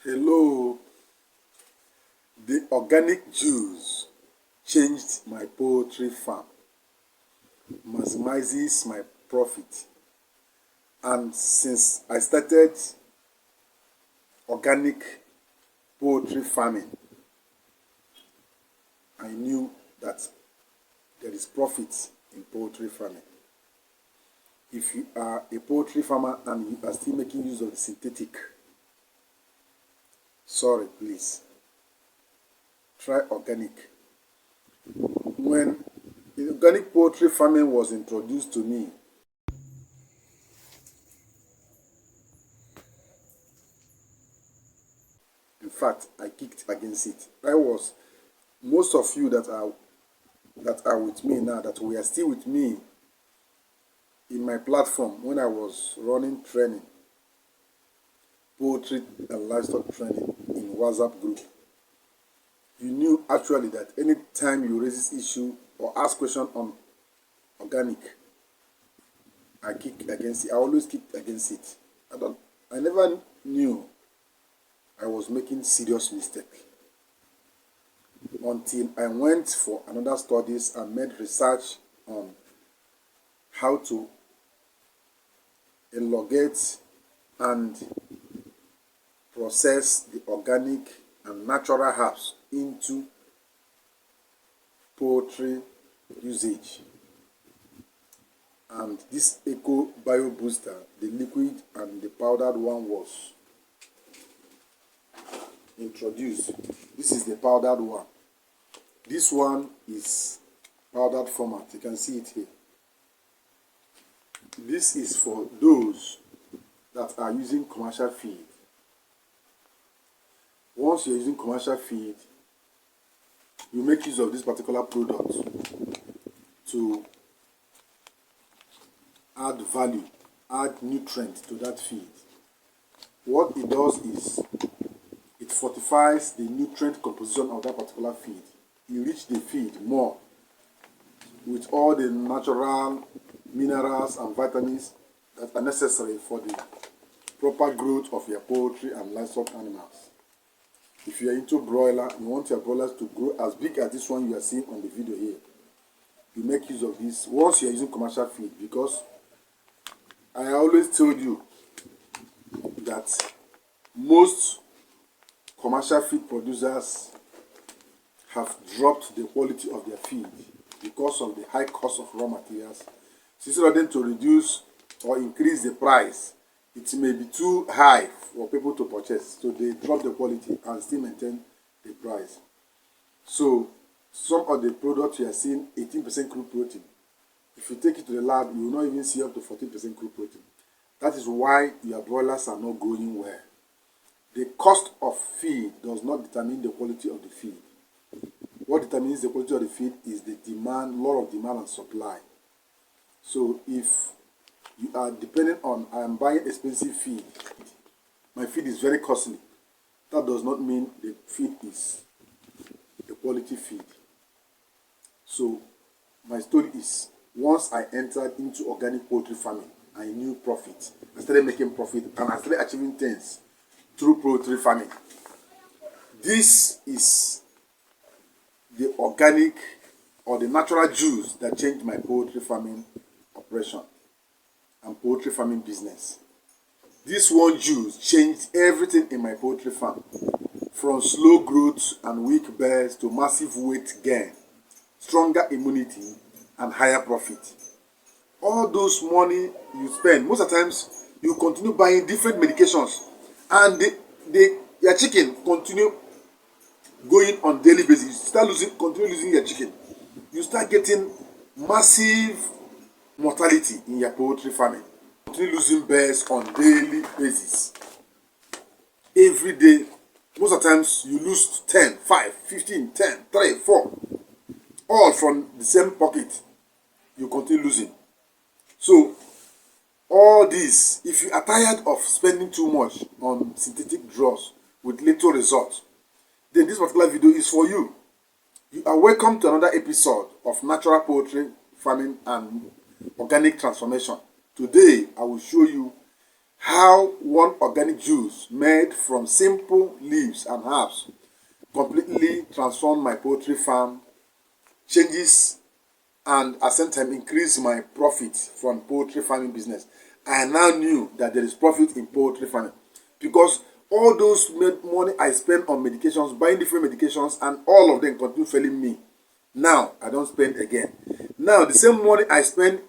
Hello, the organic juice changed my poultry farm, maximizes my profit. And since I started organic poultry farming, I knew that there is profit in poultry farming. If you are a poultry farmer and you are still making use of the synthetic, sorry, please try organic. When the organic poultry farming was introduced to me, in fact, I kicked against it. Most of you that are with me now, that we are still with me in my platform when I was running training, poultry and livestock training in WhatsApp group. You knew actually that any time you raise this issue or ask question on organic, I kick against it. I always kicked against it. I never knew I was making serious mistake until I went for another studies and made research on how to elongate and process the organic and natural herbs into poultry usage. And this Eco Bio Booster, the liquid and the powdered one, was introduced. This is the powdered one. This one is powdered format. You can see it here. This is for those that are using commercial feed. Once you're using commercial feed, you make use of this particular product to add value, add nutrient to that feed. What it does is it fortifies the nutrient composition of that particular feed. You enrich the feed more with all the natural minerals and vitamins that are necessary for the proper growth of your poultry and livestock animals. If you are into broiler, you want your broilers to grow as big as this one you are seeing on the video here, you make use of this once you are using commercial feed, because I always told you that most commercial feed producers have dropped the quality of their feed because of the high cost of raw materials. So instead of them to reduce or increase the price, it may be too high for people to purchase, so they drop the quality and still maintain the price. So some of the products you are seeing 18% crude protein. If you take it to the lab, you will not even see up to 14% crude protein. That is why your broilers are not growing well. The cost of feed does not determine the quality of the feed. What determines the quality of the feed is the demand, law of demand and supply. So if you are dependent on, I am buying expensive feed, my feed is very costly, that does not mean the feed is a quality feed. So my story is, once I entered into organic poultry farming, I knew profit. I started making profit and I started achieving things through poultry farming. This is the organic or the natural juice that changed my poultry farming operation and poultry farming business. This one juice changed everything in my poultry farm, from slow growth and weak birds to massive weight gain, stronger immunity and higher profit. All those money you spend, most of the times you continue buying different medications and your chicken continue going on daily basis. You continue losing your chicken. You start getting massive mortality in your poultry farming. Continue losing birds on daily basis. Every day, most of the times you lose 10, 5, 15, 10, 3, 4. All from the same pocket. You continue losing. So, all this, if you are tired of spending too much on synthetic drugs with little result, then this particular video is for you. You are welcome to another episode of Natural Poultry Farming and Organic Transformation. Today, I will show you how one organic juice made from simple leaves and herbs completely transformed my poultry farm, changes, and at the same time increased my profit from poultry farming business. I now knew that there is profit in poultry farming because all those money I spent on medications, buying different medications, and all of them continue failing me. Now I don't spend again. Now the same money I spend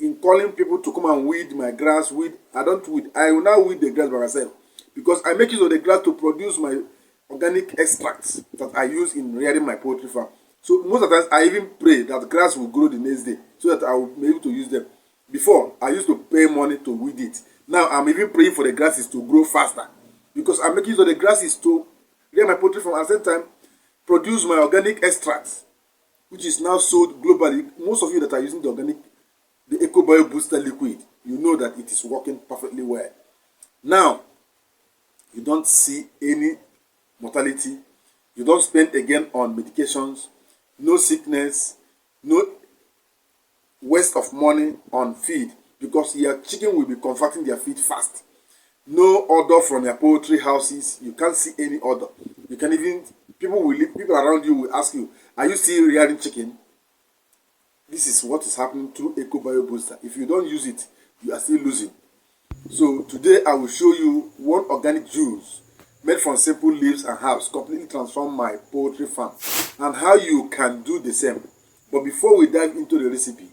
in calling people to come and weed my grass, I don't weed. I will now weed the grass by myself because I make use of the grass to produce my organic extracts that I use in rearing my poultry farm. So most of the times I even pray that grass will grow the next day so that I will be able to use them. Before I used to pay money to weed it. Now I'm even praying for the grasses to grow faster because I'm making use of the grasses to rear my poultry farm at the same time produce my organic extracts, which is now sold globally. Most of you that are using the EcoBio Booster liquid, you know that it is working perfectly well. Now, you don't see any mortality. You don't spend again on medications, no sickness, no waste of money on feed because your chicken will be converting their feed fast. No order from your poultry houses. You can't see any order. You can even, people around you will ask you, are you still rearing chicken? This is what is happening through EcoBio Booster. If you don't use it, you are still losing. So today I will show you one organic juice made from simple leaves and herbs completely transform my poultry farm and how you can do the same. But before we dive into the recipe,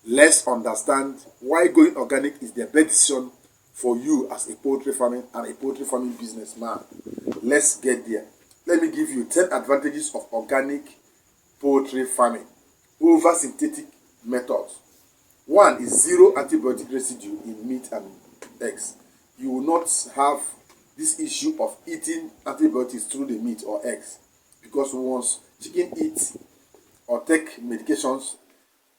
let's understand why going organic is the best decision for you as a poultry farming and a poultry farming businessman. Let's get there. Let me give you 10 advantages of organic poultry farming over synthetic methods. 1 is zero antibiotic residue in meat and eggs. You will not have this issue of eating antibiotics through the meat or eggs because once chicken eats or take medications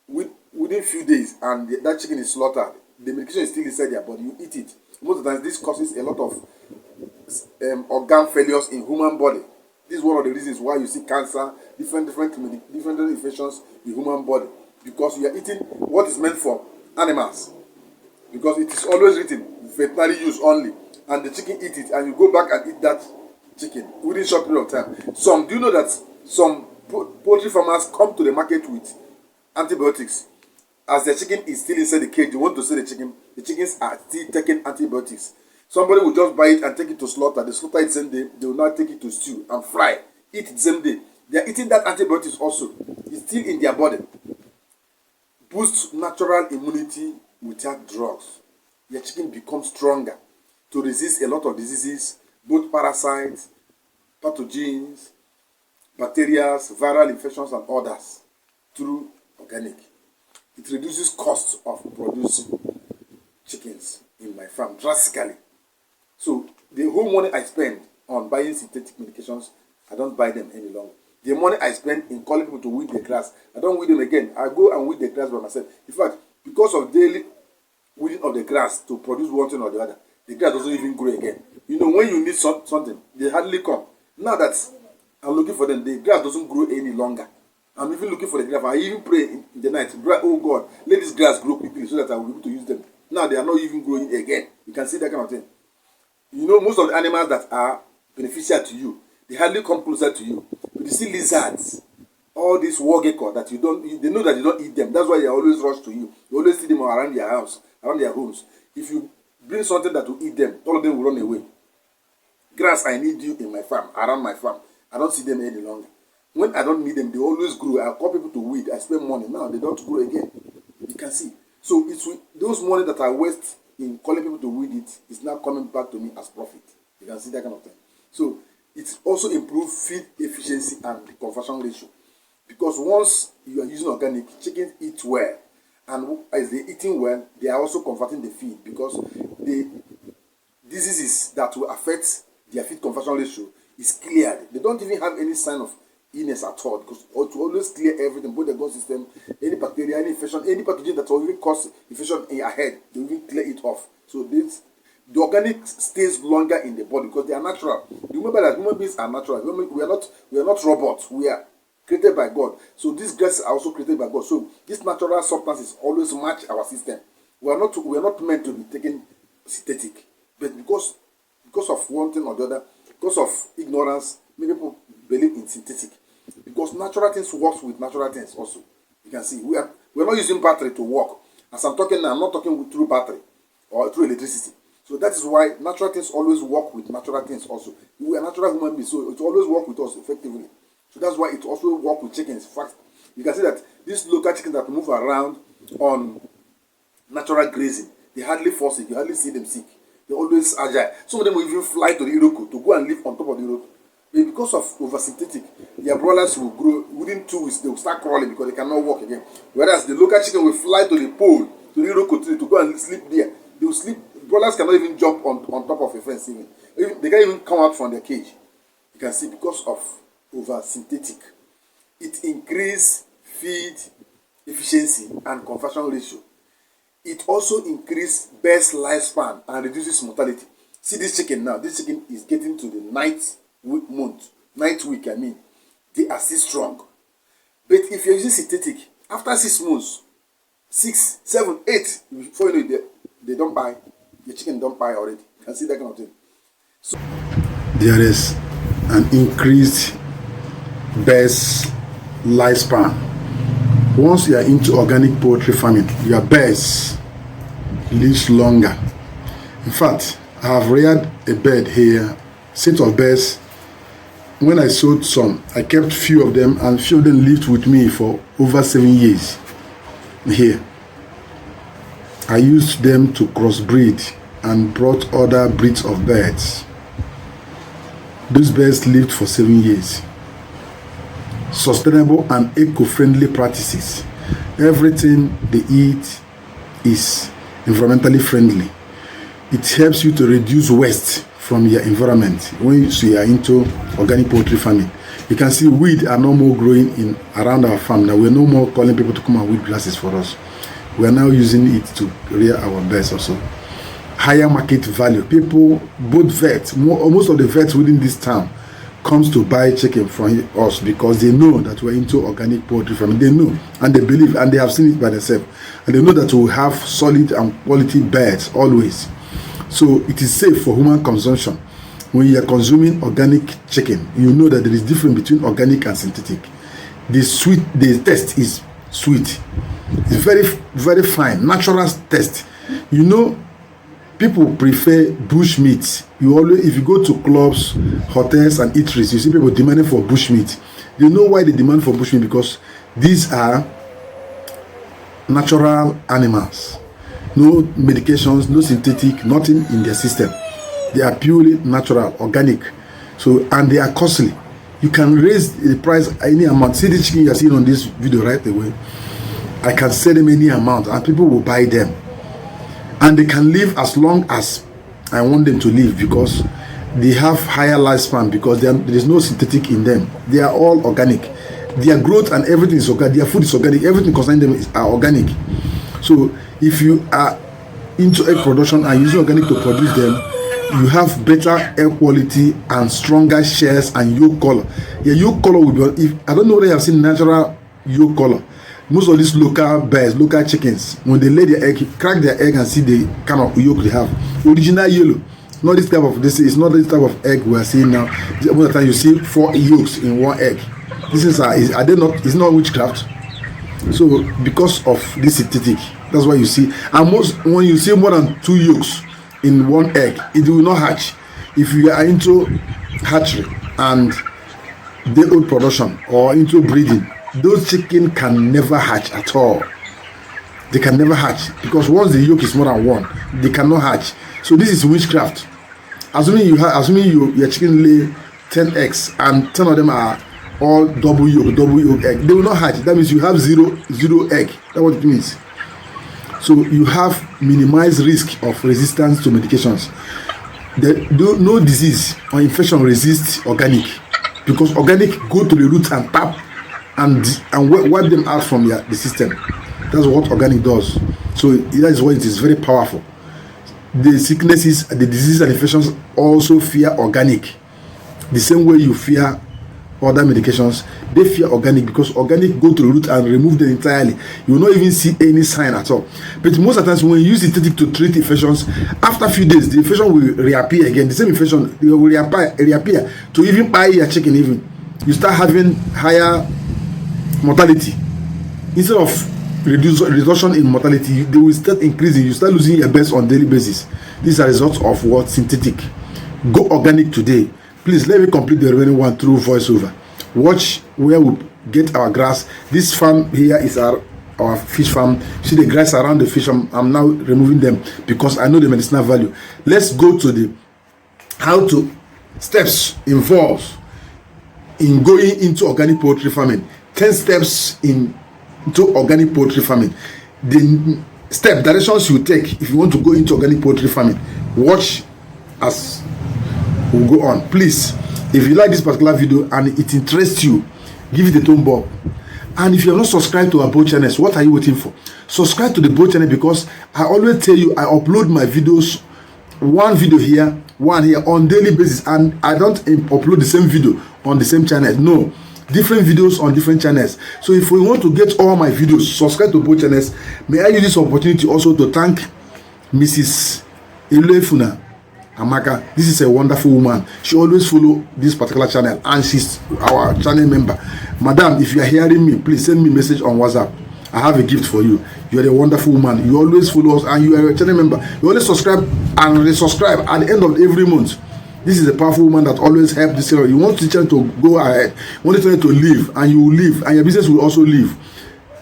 within few days and that chicken is slaughtered, the medication is still inside their body, you eat it. Most of the time this causes a lot of organ failures in human body. This is one of the reasons why you see cancer, different infections in human body because you are eating what is meant for animals because it is always written veterinary use only and the chicken eat it and you go back and eat that chicken within a short period of time. Do you know that some poultry farmers come to the market with antibiotics as the chicken is still inside the cage? You want to sell the chickens are still taking antibiotics. Somebody will just buy it and take it to slaughter. They slaughter it the same day. They will now take it to stew and fry. Eat it the same day. They are eating that antibiotics also. It's still in their body. Boost natural immunity without drugs. Your chicken becomes stronger to resist a lot of diseases, both parasites, pathogens, bacteria, viral infections, and others through organic. It reduces costs of producing chickens in my farm drastically. So the whole money I spend on buying synthetic medications, I don't buy them any longer. The money I spend in calling people to weed the grass, I don't weed them again. I go and weed the grass by myself. In fact, because of daily weeding of the grass to produce one thing or the other, the grass doesn't even grow again. You know, when you need something, they hardly come. Now that I'm looking for them, the grass doesn't grow any longer. I'm even looking for the grass. I even pray in the night, oh God, let this grass grow quickly so that I will be able to use them. Now they are not even growing again. You can see that kind of thing. You know, most of the animals that are beneficial to you, they hardly come closer to you. But you see lizards, all these war gecko that they know that you don't eat them. That's why they always rush to you. You always see them around their house, around their homes. If you bring something that will eat them, all of them will run away. Grass, I need you in my farm, around my farm. I don't see them any longer. When I don't need them, they always grow. I call people to weed. I spend money. Now they don't grow again. You can see. So it's those money that I waste in calling people to weed it is now coming back to me as profit. You can see that kind of thing. So it's also improved feed efficiency and the conversion ratio. Because once you are using organic, chickens eat well. And as they're eating well, they are also converting the feed because the diseases that will affect their feed conversion ratio is cleared. They don't even have any sign of illness at all because to always clear everything, both the gut system, any bacteria, any infection, any pathogen that will even cause infection in your head, they will even clear it off. So the organic stays longer in the body because they are natural. Remember that human beings are natural. We are not robots. We are created by God. So these gases are also created by God. So these natural substances always match our system. We are not meant to be taken synthetic. But because of one thing or the other, because of ignorance, many people believe in synthetic. Because natural things works with natural things also. You can see we're not using battery to work. As I'm talking now, I'm not talking through battery or through electricity. So that is why natural things always work with natural things also. We are natural human beings, so it always work with us effectively. So that's why it also work with chickens. In fact, you can see that these local chickens that move around on natural grazing, they hardly fall sick. You hardly see them sick. They're always agile. Some of them will even fly to the Iroko to go and live on top of the Iroko. But because of oversynthetic, their broilers will grow within 2 weeks. They will start crawling because they cannot walk again. Whereas the local chicken will fly to the pole, to the Iroko tree, to go and sleep there. They will sleep. Broilers cannot even jump on top of a fence. Even they can't even come out from their cage. You can see because of oversynthetic, it increases feed efficiency and conversion ratio. It also increases birth lifespan and reduces mortality. See this chicken now. This chicken is getting to the ninth week. I mean, they are still strong. But if you're using synthetic, after 6 months, 6, 7, 8, before you know it, they don't buy. The chicken don't buy already. You can see that kind of thing. So there is an increased birth lifespan. Once you are into organic poultry farming, your birds lives longer. In fact, I have reared a bird here, set of birds. When I sold some, I kept few of them, and few of them lived with me for over 7 years here. I used them to crossbreed and brought other breeds of birds. Those birds lived for 7 years. Sustainable and eco-friendly practices. Everything they eat is environmentally friendly. It helps you to reduce waste from your environment when you are into organic poultry farming. You can see weed are no more growing around our farm. Now we're no more calling people to come and weed grasses for us. We are now using it to rear our birds also. Higher market value. People, both vets, most of the vets within this town comes to buy chicken from us because they know that we're into organic poultry farming. They know and they believe and they have seen it by themselves. And they know that we have solid and quality birds always. So it is safe for human consumption. When you are consuming organic chicken, you know that there is difference between organic and synthetic. The taste is sweet. It's very, very fine, natural taste. You know, people prefer bush meat. If you go to clubs, hotels, and eateries, you see people demanding for bush meat. You know why they demand for bush meat? Because these are natural animals. No medications, no synthetic, nothing in their system. They are purely natural, organic. So, and they are costly. You can raise the price any amount. See the chicken you are seeing on this video right away. I can sell them any amount and people will buy them. And they can live as long as I want them to live because they have higher lifespan because there is no synthetic in them. They are all organic. Their growth and everything is organic. Their food is organic. Everything concerning them are organic. So if you are into egg production and using organic to produce them, you have better egg quality and stronger shells and yolk color. Your yolk color will be, I don't know whether you have seen natural yolk color. Most of these local birds, local chickens, when they lay their egg, you crack their egg and see the kind of yolk they have. Original yellow. Not this type of it's not this type of egg we are seeing now. Most of the time you see 4 yolks in one egg. This is are they not? It's not witchcraft. So because of this synthetic, that's why you see. And when you see more than 2 yolks in one egg, it will not hatch. If you are into hatchery and day-old production or into breeding, those chicken can never hatch at all. They can never hatch because once the yolk is more than 1, they cannot hatch. So this is witchcraft. Assuming your chicken lay 10 eggs and 10 of them are all double yolk egg, they will not hatch. That means you have zero egg. That's what it means. So you have minimized risk of resistance to medications. No disease or infection resists organic because organic go to the root and tap and wipe them out from the system. That's what organic does. So that is why it is very powerful. The sicknesses, the diseases and infections also fear organic. The same way you fear other medications, they fear organic because organic go to the root and remove them entirely. You will not even see any sign at all. But most of the times when you use synthetic to treat infections, after a few days the infection will reappear again. The same infection will reappear to even buy your chicken. Even you start having higher mortality instead of reduction in mortality. They will start increasing. You start losing your birds on daily basis. These are results of what? Synthetic. Go organic today. Please let me complete the remaining one through voiceover. Watch where we get our grass. This farm here is our fish farm. See the grass around the fish farm. I'm now removing them because I know the medicinal value. Let's go to the how to steps involved in going into organic poultry farming. 10 steps into organic poultry farming. The step directions you take if you want to go into organic poultry farming. Watch as we go on. Please, if you like this particular video and it interests you, give it a thumb up. And if you are not subscribed to our both channels, what are you waiting for? Subscribe to the both channel because I always tell you I upload my videos, one video here, one here on daily basis, and I don't upload the same video on the same channel. No, different videos on different channels. So if we want to get all my videos, subscribe to both channels. May I use this opportunity also to thank Mrs. Elefuna Amaka. This is a wonderful woman. She always follow this particular channel and she's our channel member. Madam, if you are hearing me, please send me a message on WhatsApp. I have a gift for you. You are a wonderful woman. You always follow us and you are a channel member. You always subscribe and resubscribe at the end of every month. This is a powerful woman that always helps this channel. You want the channel to go ahead, you want the channel to live, and you will live, and your business will also live.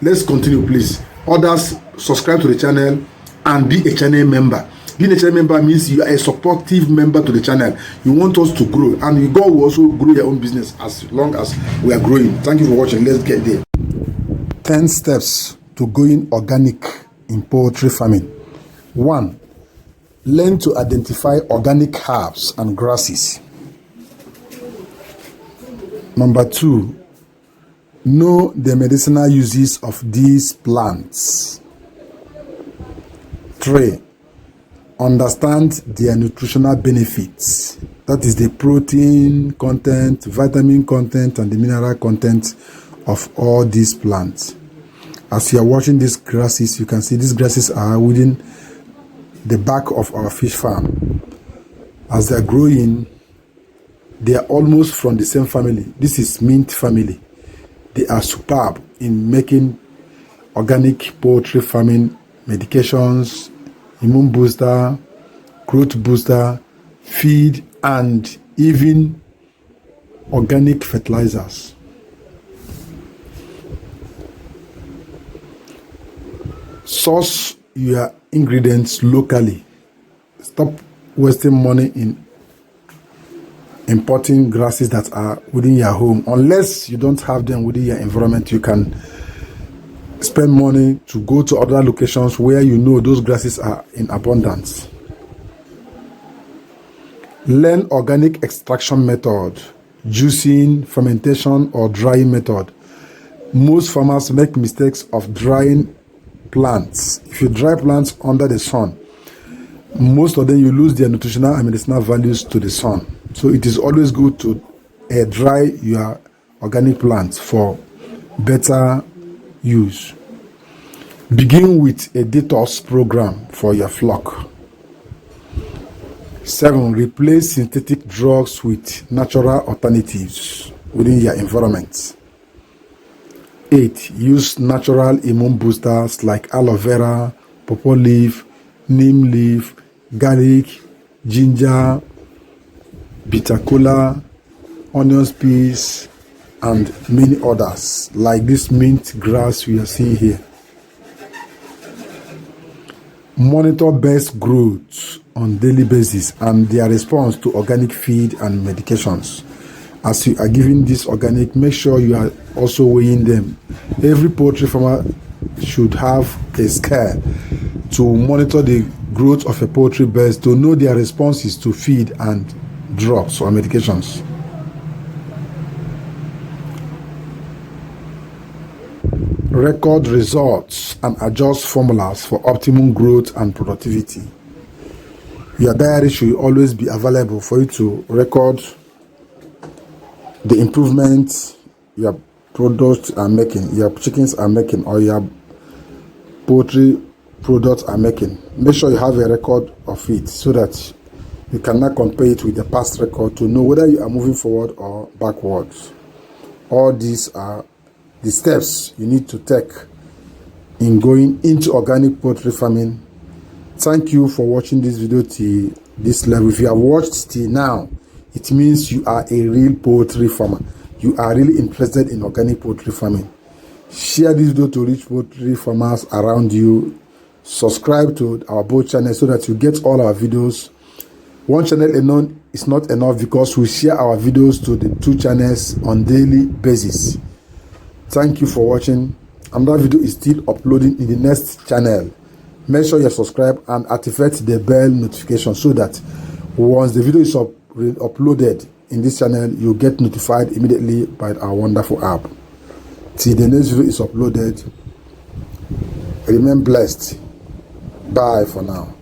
Let's continue, please. Others, subscribe to the channel and be a channel member. Being a channel member means you are a supportive member to the channel. You want us to grow, and God will also grow your own business as long as we are growing. Thank you for watching. Let's get there. 10 steps to going organic in poultry farming. 1. Learn to identify organic herbs and grasses. Number 2. Know the medicinal uses of these plants. 3. Understand their nutritional benefits. That is the protein content, vitamin content, and the mineral content of all these plants. As you are watching these grasses, you can see these grasses are within the back of our fish farm. As they are growing, they are almost from the same family. This is mint family. They are superb in making organic poultry farming medications, immune booster, growth booster, feed, and even organic fertilizers. Source your ingredients locally. Stop wasting money in importing grasses that are within your home. Unless you don't have them within your environment, you can spend money to go to other locations where you know those grasses are in abundance. Learn organic extraction method, juicing, fermentation, or drying method. Most farmers make mistakes of drying plants. If you dry plants under the sun, most of them you lose their nutritional and medicinal values to the sun. So it is always good to dry your organic plants for better use. Begin with a detox program for your flock. 7. Replace synthetic drugs with natural alternatives within your environment. 8. Use natural immune boosters like aloe vera, pawpawleaf, neem leaf, garlic, ginger, bitter kola, onion peas, and many others like this mint grass we are seeing here. Monitor birds' growth on daily basis and their response to organic feed and medications. As you are giving this organic, make sure you are also weighing them. Every poultry farmer should have a scale to monitor the growth of a poultry bird to know their responses to feed and drugs or medications. Record results and adjust formulas for optimum growth and productivity. Your diary should always be available for you to record the improvements you are products are making, your chickens are making, or your poultry products are making, make sure you have a record of it so that you cannot compare it with the past record to know whether you are moving forward or backwards. All these are the steps you need to take in going into organic poultry farming. Thank you for watching this video till this level. If you have watched till now, it means you are a real poultry farmer. You are really interested in organic poultry farming. Share this video to reach poultry farmers around you. Subscribe to our both channels so that you get all our videos. One channel alone is not enough because we share our videos to the 2 channels on daily basis. Thank you for watching. Another video is still uploading in the next channel. Make sure you subscribe and activate the bell notification so that once the video is uploaded in this channel, you get notified immediately by our wonderful app. Till the next video is uploaded, remain blessed. Bye for now.